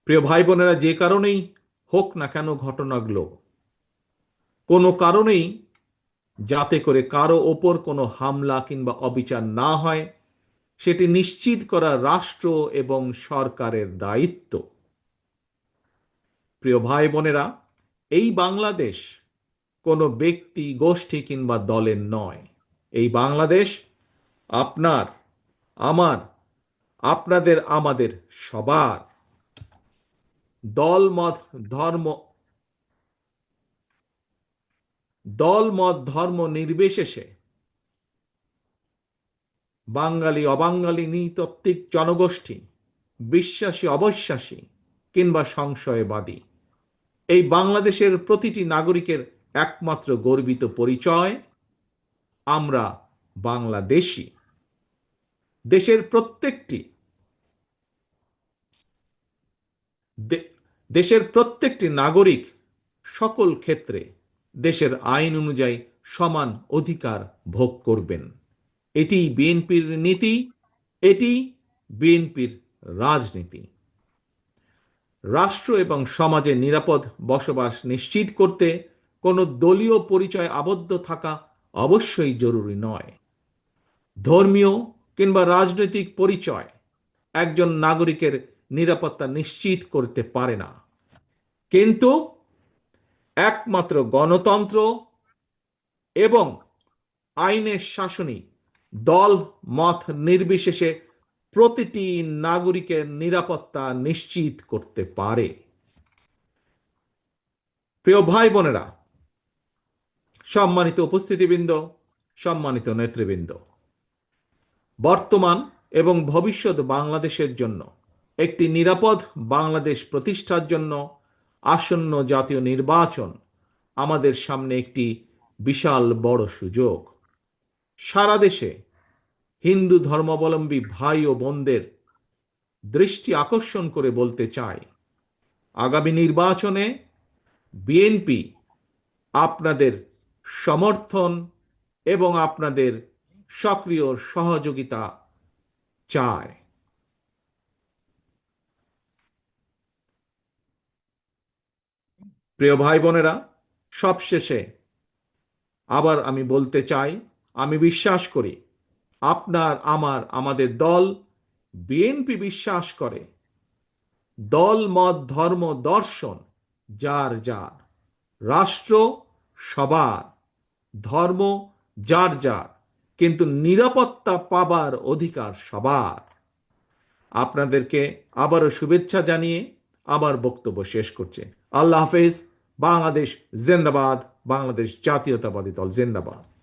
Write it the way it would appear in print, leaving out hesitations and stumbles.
প্রিয় ভাই বোনেরা, যে কারণেই হোক না কেন ঘটনাগুলো, কোনো কারণেই যাতে করে কারো ওপর কোনো হামলা কিংবা অবিচার না হয়, সেটি নিশ্চিত করা রাষ্ট্র এবং সরকারের দায়িত্ব। প্রিয় ভাই বোনেরা, এই বাংলাদেশ কোনো ব্যক্তি, গোষ্ঠী কিংবা দলের নয়। এই বাংলাদেশ আপনার, আমার, আপনাদের, আমাদের সবার। দল মত ধর্ম ধর্ম নির্বিশেষে বাঙালি অবাঙালি, নৃতাত্ত্বিক জনগোষ্ঠী, বিশ্বাসী অবিশ্বাসী কিংবা সংশয়বাদী, এই বাংলাদেশের প্রতিটি নাগরিকের একমাত্র গর্বিত পরিচয়, আমরা বাংলাদেশী। দেশের প্রত্যেকটি দে- দেশের প্রত্যেকটি নাগরিক সকল ক্ষেত্রে দেশের আইন অনুযায়ী সমান অধিকার ভোগ করবেন। এটি বিএনপির নীতি, এটি বিএনপির রাজনীতি। রাষ্ট্র এবং সমাজে নিরাপদ বসবাস নিশ্চিত করতে কোনো দলীয় পরিচয় আবদ্ধ থাকা অবশ্যই জরুরি নয়। ধর্মীয় কিংবা রাজনৈতিক পরিচয় একজন নাগরিকের নিরাপত্তা নিশ্চিত করতে পারে না, কিন্তু একমাত্র গণতন্ত্র এবং আইনের শাসনই দল মত নির্বিশেষে প্রতিটি নাগরিকের নিরাপত্তা নিশ্চিত করতে পারে। প্রিয় ভাই বোনেরা, সম্মানিত উপস্থিতিবৃন্দ, সম্মানিত নেতৃবৃন্দ, বর্তমান এবং ভবিষ্যৎ বাংলাদেশের জন্য একটি নিরাপদ বাংলাদেশ প্রতিষ্ঠার জন্য আসন্ন জাতীয় নির্বাচন আমাদের সামনে একটি বিশাল বড় সুযোগ। সারা দেশে হিন্দু ধর্মাবলম্বী ভাই ও বোনদের দৃষ্টি আকর্ষণ করে বলতে চাই, আগামী নির্বাচনে বিএনপি আপনাদের সমর্থন এবং আপনাদের সক্রিয় সহযোগিতা চায়। প্রিয় ভাই বোনেরা, সবশেষে আবার আমি বলতে চাই, আমি বিশ্বাস করি আপনার, আমার, আমাদের দল বিএনপি বিশ্বাস করে দল মত ধর্ম দর্শন যার যার, রাষ্ট্র সবার, ধর্ম যার যার, কিন্তু নিরাপত্তা পাবার অধিকার সবার। আপনাদেরকে আবারও শুভেচ্ছা জানিয়ে আমার বক্তব্য শেষ করছে। আল্লাহ হাফেজ। বাংলাদেশ জিন্দাবাদ। বাংলাদেশ জাতীয়তাবাদী দল জিন্দাবাদ।